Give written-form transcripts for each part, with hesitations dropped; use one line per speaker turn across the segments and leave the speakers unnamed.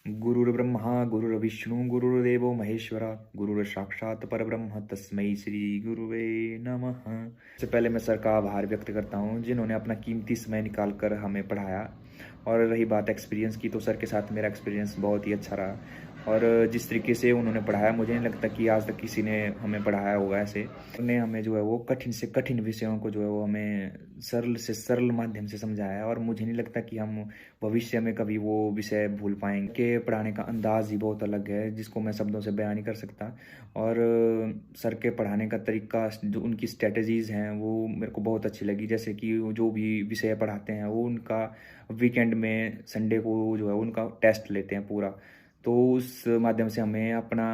गुरुर्ब्रह्मा गुरुर्विष्णु गुरुर्देवो महेश्वरा गुरुर्साक्षात् परब्रह्म तस्मै श्री गुरुवे नमः। सबसे पहले मैं सर का आभार व्यक्त करता हूँ जिन्होंने अपना कीमती समय निकाल कर हमें पढ़ाया। और रही बात एक्सपीरियंस की, तो सर के साथ मेरा एक्सपीरियंस बहुत ही अच्छा रहा। और जिस तरीके से उन्होंने पढ़ाया, मुझे नहीं लगता कि आज तक किसी ने हमें पढ़ाया होगा ऐसे। उन्होंने हमें जो है वो कठिन से कठिन विषयों को जो है वो हमें सरल से सरल माध्यम से समझाया। और मुझे नहीं लगता कि हम भविष्य में कभी वो विषय भूल पाएंगे। के पढ़ाने का अंदाज ही बहुत अलग है जिसको मैं शब्दों से बयान नहीं कर सकता। और सर के पढ़ाने का तरीका, जो उनकी स्ट्रेटजीज़ हैं वो मेरे को बहुत अच्छी लगी। जैसे कि जो भी विषय पढ़ाते हैं वो उनका वीकेंड में संडे को जो है उनका टेस्ट लेते हैं पूरा। तो उस माध्यम से हमें अपना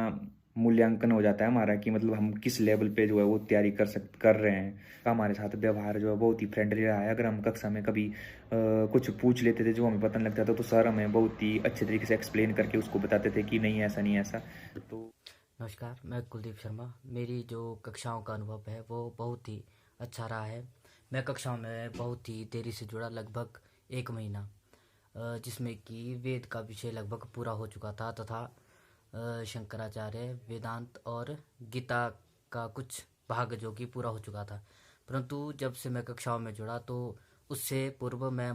मूल्यांकन हो जाता है हमारा कि मतलब हम किस लेवल पे जो है वो तैयारी कर रहे हैं। हमारे साथ व्यवहार जो है बहुत ही फ्रेंडली रहा है। अगर हम कक्षा में कभी कुछ पूछ लेते थे जो हमें पता नहीं लगता था, तो सर हमें बहुत ही अच्छे तरीके से एक्सप्लेन करके उसको बताते थे कि नहीं ऐसा नहीं ऐसा। तो
नमस्कार, मैं कुलदीप शर्मा। मेरी जो कक्षाओं का अनुभव है वो बहुत ही अच्छा रहा है। मैं कक्षाओं में बहुत ही देरी से जुड़ा, लगभग 1 महीना, जिसमें कि वेद का विषय लगभग पूरा हो चुका था तथा शंकराचार्य, वेदांत और गीता का कुछ भाग जो कि पूरा हो चुका था। परंतु जब से मैं कक्षाओं में जुड़ा तो उससे पूर्व मैं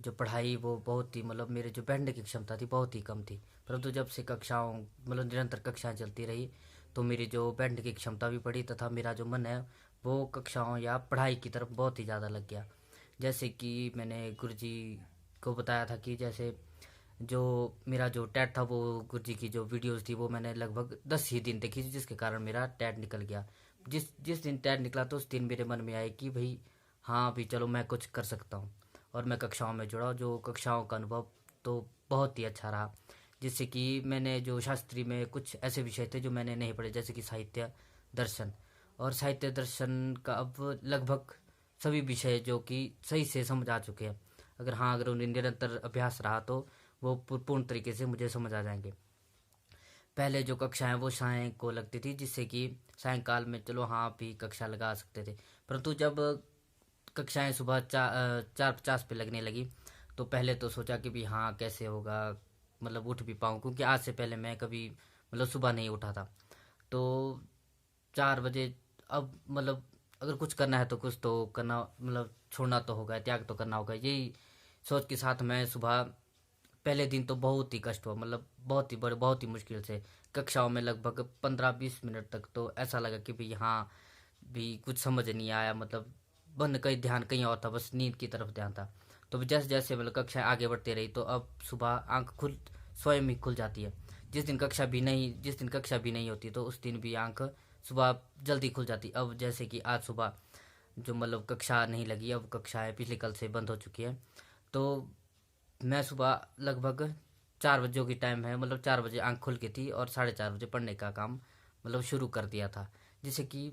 जो पढ़ाई वो बहुत ही मेरे जो बैठने की क्षमता थी बहुत ही कम थी। परंतु जब से कक्षाओं निरंतर कक्षाएं चलती रही तो मेरी जो बैठने की क्षमता भी बढ़ी तथा मेरा जो मन है वो कक्षाओं या पढ़ाई की तरफ बहुत ही ज़्यादा लग गया। जैसे कि मैंने गुरुजी को बताया था कि जैसे जो मेरा जो टैट था वो गुरुजी की जो वीडियोस थी वो मैंने लगभग 10 ही दिन देखी थी, जिसके कारण मेरा टैट निकल गया। जिस जिस दिन टैट निकला तो उस दिन मेरे मन में आए कि भाई हाँ भी चलो मैं कुछ कर सकता हूँ। और मैं कक्षाओं में जुड़ा। जो कक्षाओं का अनुभव तो बहुत ही अच्छा रहा, जिससे कि मैंने जो शास्त्री में कुछ ऐसे विषय थे जो मैंने नहीं पढ़े, जैसे कि साहित्य दर्शन। और साहित्य दर्शन का अब लगभग सभी विषय जो कि सही से समझ आ चुके हैं। अगर उन्हें निरंतर अभ्यास रहा तो वो पूर्ण तरीके से मुझे समझ आ जाएंगे। पहले जो कक्षाएं वो साय को लगती थी, जिससे कि सायंकाल में चलो हाँ भी कक्षा लगा सकते थे। परंतु जब कक्षाएं सुबह 4:50 पे लगने लगी तो पहले तो सोचा कि भी हाँ कैसे होगा, उठ भी पाऊँ, क्योंकि आज से पहले मैं कभी सुबह नहीं उठा था। तो 4 बजे, अब अगर कुछ करना है तो कुछ तो करना, छोड़ना तो होगा, त्याग तो करना होगा, यही सोच के साथ मैं सुबह, पहले दिन तो बहुत ही कष्ट हुआ, बहुत ही बड़े, बहुत ही मुश्किल से कक्षाओं में लगभग 15-20 मिनट तक तो ऐसा लगा कि भाई हाँ भी कुछ समझ नहीं आया। मन कहीं, ध्यान कहीं और था, बस नींद की तरफ ध्यान था। तो जैसे जैसे कक्षाएं आगे बढ़ती रही तो अब सुबह आंख खुद स्वयं ही खुल जाती है। जिस दिन कक्षा भी नहीं होती तो उस दिन भी आंख सुबह जल्दी खुल जाती। अब जैसे कि आज सुबह जो कक्षा नहीं लगी, अब कक्षाएं पिछले कल से बंद हो चुकी है। तो मैं सुबह लगभग 4 बजे की टाइम है, 4 बजे आंख खुल के थी और 4:30 बजे पढ़ने का काम शुरू कर दिया था। जिससे कि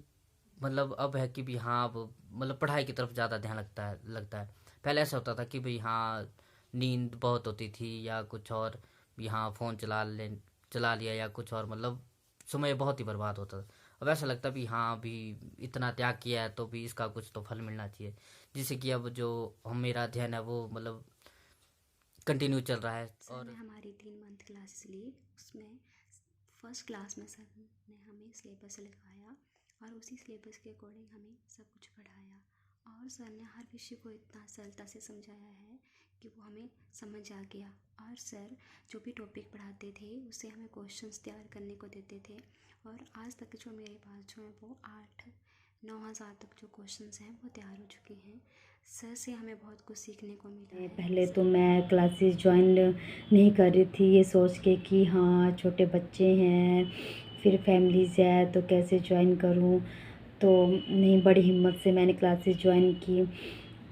अब है कि भी हाँ अब पढ़ाई की तरफ ज़्यादा ध्यान लगता है। पहले ऐसा होता था कि भाई हाँ नींद बहुत होती थी या कुछ और, भी हाँ फ़ोन चला लिया या कुछ और, समय बहुत ही बर्बाद होता था। अब ऐसा लगता भी हाँ अभी इतना त्याग किया है तो भी इसका कुछ तो फल मिलना चाहिए। जिससे कि अब जो मेरा अध्ययन है वो कंटिन्यू चल रहा है।
सर ने हमारी 3 मंथ क्लासेस ली, उसमें फर्स्ट क्लास में सर ने हमें सिलेबस लिखवाया और उसी सिलेबस के अकॉर्डिंग हमें सब कुछ पढ़ाया। और सर ने हर विषय को इतना सरलता से समझाया है कि वो हमें समझ आ गया। और सर जो भी टॉपिक पढ़ाते थे उससे हमें क्वेश्चंस तैयार करने को देते थे। और आज तक जो मेरे पास जो है वो 8-9 हज़ार तक जो क्वेश्चंस हैं वो तैयार हो चुके हैं। सर से हमें बहुत कुछ सीखने को मिला है।
पहले तो मैं क्लासेस ज्वाइन नहीं कर रही थी, ये सोच के कि हाँ छोटे बच्चे हैं, फिर फैमिलीज़ है तो कैसे ज्वाइन करूँ। तो नहीं, बड़ी हिम्मत से मैंने क्लासेस ज्वाइन की।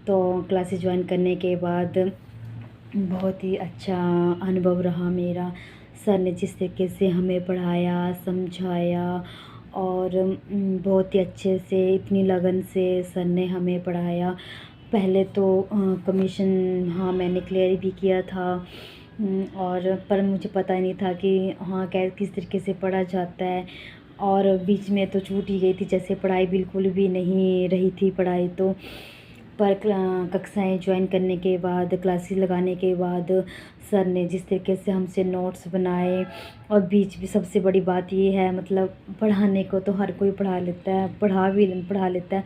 तो क्लासेस ज्वाइन करने के बाद बहुत ही अच्छा अनुभव रहा मेरा। सर ने जिस तरीके से हमें पढ़ाया, समझाया और बहुत ही अच्छे से, इतनी लगन से सर ने हमें पढ़ाया। पहले तो कमीशन हाँ मैंने क्लियर भी किया था, और पर मुझे पता ही नहीं था कि हाँ किस तरीके से पढ़ा जाता है। और बीच में तो छूट ही गई थी, जैसे पढ़ाई बिल्कुल भी नहीं रही थी पढ़ाई। तो पर कक्षाएं ज्वाइन करने के बाद, क्लासेस लगाने के बाद सर ने जिस तरीके से हमसे नोट्स बनाए, और बीच में सबसे बड़ी बात ये है, मतलब पढ़ाने को तो हर कोई पढ़ा लेता है, पढ़ा लेता है,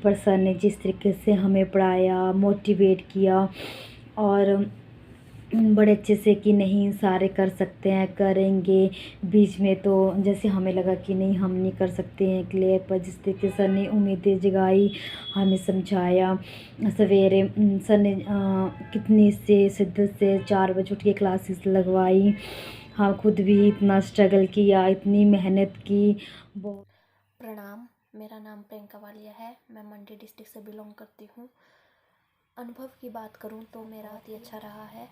पर सर ने जिस तरीके से हमें पढ़ाया, मोटिवेट किया, और बड़े अच्छे से कि नहीं सारे कर सकते हैं, करेंगे। बीच में तो जैसे हमें लगा कि नहीं हम नहीं कर सकते हैं क्लियर, पर जिस तरीके सर ने उम्मीदें जगाई, हमें समझाया। सवेरे सर ने कितनी से शिद्दत से 4 बजे उठ के क्लासेस लगवाई। हाँ, खुद भी इतना स्ट्रगल किया, इतनी मेहनत की। बहुत
प्रणाम, मेरा नाम प्रियंका वालिया है। मैं मंडी डिस्ट्रिक्ट से बिलोंग करती हूँ। अनुभव की बात करूँ तो मेरा बहुत ही अच्छा रहा है।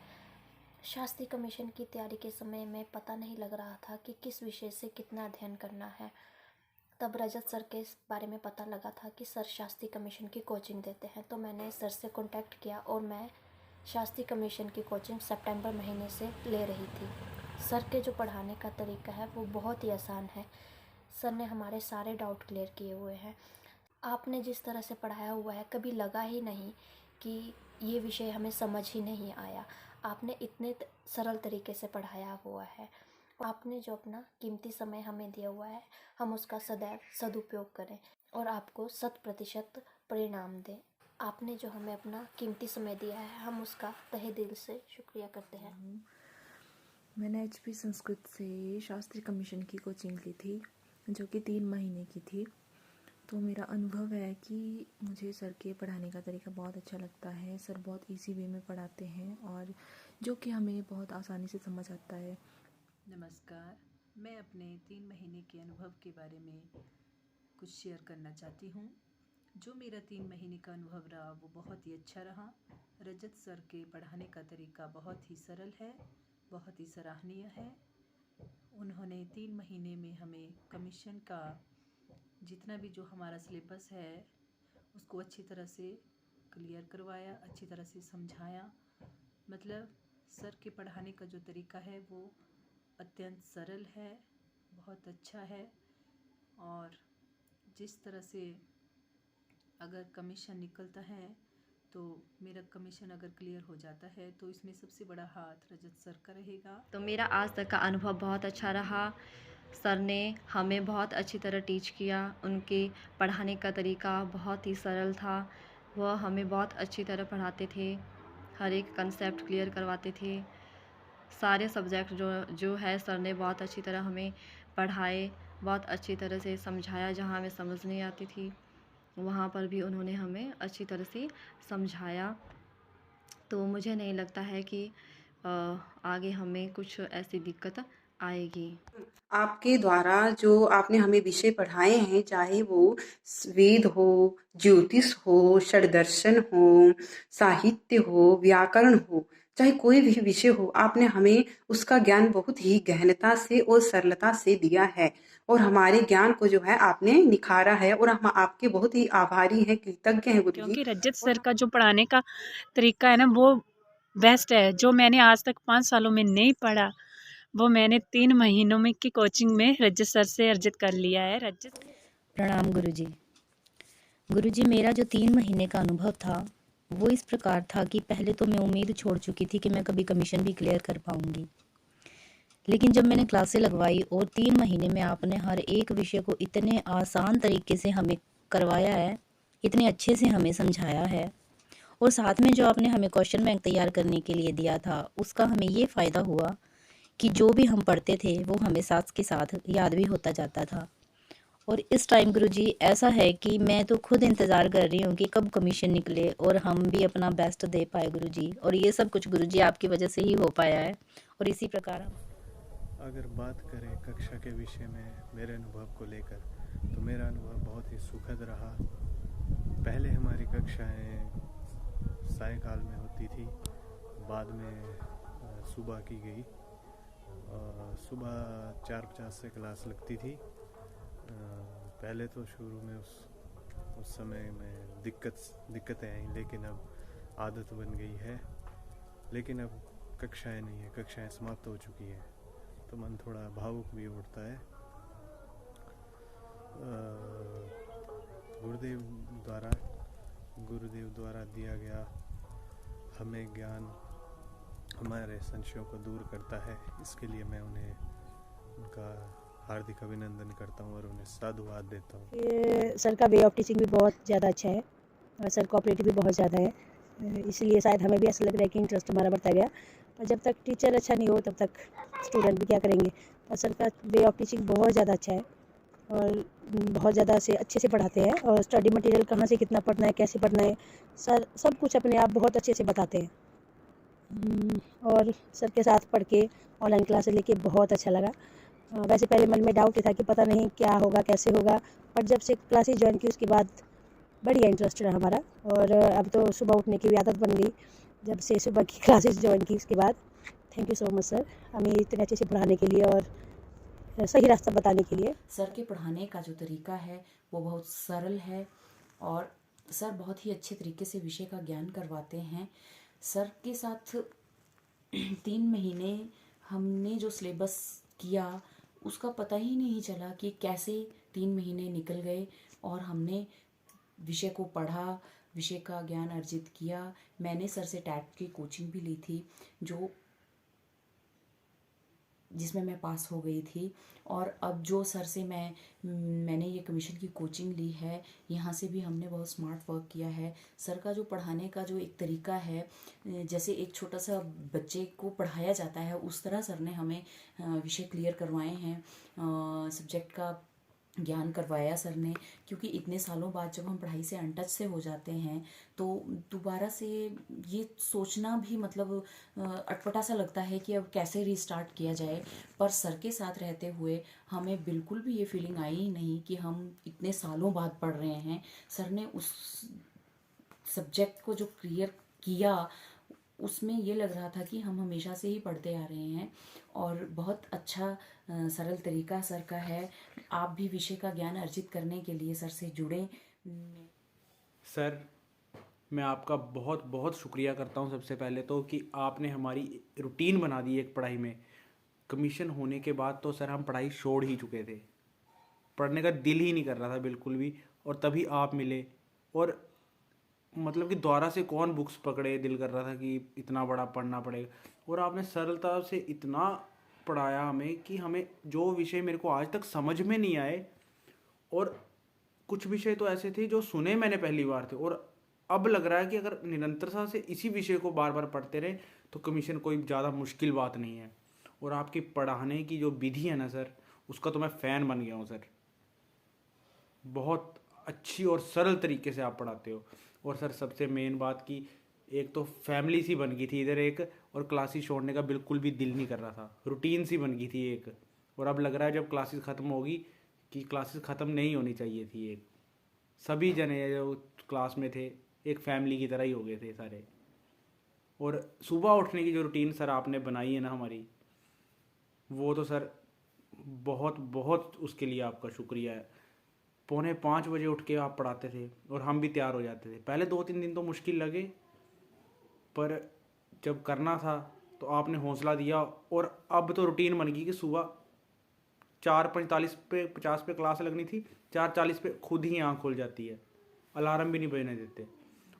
शास्त्री कमीशन की तैयारी के समय में पता नहीं लग रहा था कि किस विषय से कितना अध्ययन करना है। तब रजत सर के बारे में पता लगा था कि सर शास्त्री कमीशन की कोचिंग देते हैं, तो मैंने सर से कांटेक्ट किया और मैं शास्त्री कमीशन की कोचिंग सितंबर महीने से ले रही थी। सर के जो पढ़ाने का तरीका है वो बहुत ही आसान है। सर ने हमारे सारे डाउट क्लियर किए हुए हैं। आपने जिस तरह से पढ़ाया हुआ है, कभी लगा ही नहीं कि ये विषय हमें समझ ही नहीं आया। आपने इतने सरल तरीके से पढ़ाया हुआ है। आपने जो अपना कीमती समय हमें दिया हुआ है, हम उसका सदैव सदुपयोग करें और आपको 100% परिणाम दें। आपने जो हमें अपना कीमती समय दिया है, हम उसका तहे दिल से शुक्रिया करते हैं।
मैंने HP संस्कृत से शास्त्री कमीशन की कोचिंग ली थी, जो कि 3 महीने की थी। तो मेरा अनुभव है कि मुझे सर के पढ़ाने का तरीका बहुत अच्छा लगता है। सर बहुत इजी वे में पढ़ाते हैं और जो कि हमें बहुत आसानी से समझ आता है।
नमस्कार, मैं अपने 3 महीने के अनुभव के बारे में कुछ शेयर करना चाहती हूँ। जो मेरा 3 महीने का अनुभव रहा वो बहुत ही अच्छा रहा। रजत सर के पढ़ाने का तरीका बहुत ही सरल है, बहुत ही सराहनीय है। उन्होंने 3 महीने में हमें कमीशन का जितना भी जो हमारा सिलेबस है उसको अच्छी तरह से क्लियर करवाया, अच्छी तरह से समझाया। मतलब सर के पढ़ाने का जो तरीका है वो अत्यंत सरल है, बहुत अच्छा है। और जिस तरह से अगर कमीशन निकलता है तो मेरा कमीशन अगर क्लियर हो जाता है तो इसमें सबसे बड़ा हाथ रजत सर का रहेगा।
तो मेरा आज तक का अनुभव बहुत अच्छा रहा। सर ने हमें बहुत अच्छी तरह टीच किया। उनके पढ़ाने का तरीका बहुत ही सरल था। वह हमें बहुत अच्छी तरह पढ़ाते थे, हर एक कंसेप्ट क्लियर करवाते थे। सारे सब्जेक्ट जो है सर ने बहुत अच्छी तरह हमें पढ़ाए, बहुत अच्छी तरह से समझाया। जहाँ हमें समझ नहीं आती थी वहाँ पर भी उन्होंने हमें अच्छी तरह से समझाया। तो मुझे नहीं लगता है कि आगे हमें कुछ ऐसी दिक्कत आएगी।
आपके द्वारा जो आपने हमें विषय पढ़ाए हैं, चाहे वो वेद हो, ज्योतिष हो, षड्दर्शन हो, साहित्य हो, व्याकरण हो, चाहे कोई भी विषय हो, आपने हमें उसका ज्ञान बहुत ही गहनता से और सरलता से दिया है और हमारे ज्ञान को जो है आपने निखारा है और हम आपके बहुत ही आभारी हैं, कृतज्ञ हैं गुरु जी।
क्योंकि रजत सर का जो पढ़ाने का तरीका है ना वो बेस्ट है। जो मैंने आज तक 5 सालों में नहीं पढ़ा वो मैंने 3 महीनों में की कोचिंग में रजत सर से अर्जित कर लिया है। रजत
प्रणाम गुरुजी। गुरुजी, मेरा जो 3 महीने का अनुभव था वो इस प्रकार था कि पहले तो मैं उम्मीद छोड़ चुकी थी कि मैं कभी कमीशन भी क्लियर कर पाऊंगी, लेकिन जब मैंने क्लासें लगवाई और 3 महीने में आपने हर एक विषय को इतने आसान तरीके से हमें करवाया है, इतने अच्छे से हमें समझाया है, और साथ में जो आपने हमें क्वेश्चन बैंक तैयार करने के लिए दिया था उसका हमें ये फ़ायदा हुआ कि जो भी हम पढ़ते थे वो हमें साथ के साथ याद भी होता जाता था। और इस टाइम गुरुजी ऐसा है कि मैं तो खुद इंतज़ार कर रही हूँ कि कब कमीशन निकले और हम भी अपना बेस्ट दे पाए गुरुजी, और ये सब कुछ गुरुजी आपकी वजह से ही हो पाया है। और इसी प्रकार
अगर बात करें कक्षा के विषय में मेरे अनुभव को लेकर, तो मेरा अनुभव बहुत ही सुखद रहा। पहले हमारी कक्षाएं सायकाल में होती थी, बाद में सुबह की गई। सुबह 4:50 से क्लास लगती थी। पहले तो शुरू में उस समय में दिक्कतें आई, लेकिन अब आदत बन गई है। लेकिन अब कक्षाएं नहीं है, कक्षाएं समाप्त हो चुकी हैं, तो मन थोड़ा भावुक भी उठता है। गुरुदेव द्वारा गुरुदेव द्वारा दिया गया हमें ज्ञान हमारे संशयों को दूर करता है। इसके लिए मैं उन्हें उनका हार्दिक अभिनंदन करता हूँ और उन्हें साधुवाद देता हूँ।
ये सर का वे ऑफ टीचिंग भी बहुत ज़्यादा अच्छा है और सर कोऑपरेटिव भी बहुत ज़्यादा है, इसलिए शायद हमें भी ऐसा लग रहा है कि इंटरेस्ट हमारा बढ़ता गया। और जब तक टीचर अच्छा नहीं हो तब तक स्टूडेंट भी क्या करेंगे। और सर का वे ऑफ टीचिंग बहुत ज़्यादा अच्छा है और बहुत ज़्यादा से अच्छे से पढ़ाते हैं और स्टडी मटेरियल कहाँ से कितना पढ़ना है, कैसे पढ़ना है, सर सब कुछ अपने आप बहुत अच्छे से बताते हैं। और सर के साथ पढ़ के ऑनलाइन क्लासेस लेके बहुत अच्छा लगा। वैसे पहले मन में डाउट था कि पता नहीं क्या होगा कैसे होगा, पर जब से क्लासेस ज्वाइन की उसके बाद बढ़िया इंटरेस्ट रहा हमारा। और अब तो सुबह उठने की भी आदत बन गई जब से सुबह की क्लासेस ज्वाइन की उसके बाद। Thank you so much sir, हमें इतने अच्छे से पढ़ाने के लिए और सही रास्ता बताने के लिए।
सर के पढ़ाने का जो तरीका है वो बहुत सरल है और सर बहुत ही अच्छे तरीके से विषय का ज्ञान करवाते हैं। सर के साथ 3 महीने हमने जो सिलेबस किया उसका पता ही नहीं चला कि कैसे 3 महीने निकल गए और हमने विषय को पढ़ा, विषय का ज्ञान अर्जित किया। मैंने सर से टैट की कोचिंग भी ली थी जिसमें मैं पास हो गई थी। और अब जो सर से मैंने ये कमीशन की कोचिंग ली है, यहाँ से भी हमने बहुत स्मार्ट वर्क किया है। सर का जो पढ़ाने का जो एक तरीका है, जैसे एक छोटा सा बच्चे को पढ़ाया जाता है उस तरह सर ने हमें विषय क्लियर करवाए हैं, सब्जेक्ट का ज्ञान करवाया सर ने। क्योंकि इतने सालों बाद जब हम पढ़ाई से अनटच से हो जाते हैं तो दोबारा से ये सोचना भी मतलब अटपटा सा लगता है कि अब कैसे रीस्टार्ट किया जाए। पर सर के साथ रहते हुए हमें बिल्कुल भी ये फीलिंग आई ही नहीं कि हम इतने सालों बाद पढ़ रहे हैं। सर ने उस सब्जेक्ट को जो क्लियर किया उसमें ये लग रहा था कि हम हमेशा से ही पढ़ते आ रहे हैं और बहुत अच्छा सरल तरीका सर का है। आप भी विषय का ज्ञान अर्जित करने के लिए सर से जुड़ें।
सर मैं आपका बहुत बहुत शुक्रिया करता हूँ सबसे पहले तो कि आपने हमारी रूटीन बना दी एक पढ़ाई में। कमीशन होने के बाद तो सर हम पढ़ाई छोड़ ही चुके थे, पढ़ने का दिल ही नहीं कर रहा था बिल्कुल भी, और तभी आप मिले और मतलब कि दोबारा से कौन बुक्स पकड़े, दिल कर रहा था कि इतना बड़ा पढ़ना पड़ेगा। और आपने सरलता से इतना पढ़ाया हमें कि हमें जो विषय मेरे को आज तक समझ में नहीं आए, और कुछ विषय तो ऐसे थे जो सुने मैंने पहली बार थे, और अब लग रहा है कि अगर निरंतरता से इसी विषय को बार बार पढ़ते रहे तो कमीशन कोई ज़्यादा मुश्किल बात नहीं है। और आपकी पढ़ाने की जो विधि है ना सर, उसका तो मैं फ़ैन बन गया हूँ सर। बहुत अच्छी और सरल तरीके से आप पढ़ाते हो। और सर सबसे मेन बात की एक तो फैमिली सी बन गई थी इधर एक, और क्लासेस छोड़ने का बिल्कुल भी दिल नहीं कर रहा था, रूटीन सी बन गई थी एक। और अब लग रहा है जब क्लासेस ख़त्म होगी कि क्लासेस ख़त्म नहीं होनी चाहिए थी। एक सभी जने जो क्लास में थे एक फैमिली की तरह ही हो गए थे सारे। और सुबह उठने की जो रूटीन सर आपने बनाई है ना हमारी, वो तो सर बहुत बहुत उसके लिए आपका शुक्रिया है। 4:45 बजे उठ के आप पढ़ाते थे और हम भी तैयार हो जाते थे। पहले 2-3 दिन तो मुश्किल लगे, पर जब करना था तो आपने हौसला दिया। और अब तो रूटीन बन गई कि सुबह 4:45 पे 50 पे क्लास लगनी थी, 4:40 पे खुद ही आँख खुल जाती है, अलार्म भी नहीं बजने देते।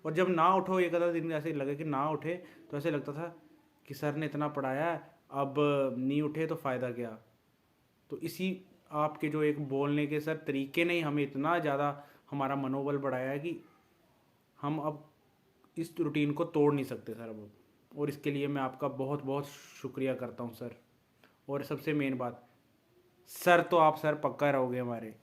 और जब ना उठो, एक आधा दिन ऐसे लगे कि ना उठे तो ऐसे लगता था कि सर ने इतना पढ़ाया है, अब नहीं उठे तो फ़ायदा क्या। तो इसी आपके जो एक बोलने के सर तरीके ने ही हमें इतना ज़्यादा हमारा मनोबल बढ़ाया है कि हम अब इस रूटीन को तोड़ नहीं सकते सर अब। और इसके लिए मैं आपका बहुत बहुत शुक्रिया करता हूँ सर। और सबसे मेन बात, सर तो आप सर पक्का रहोगे हमारे।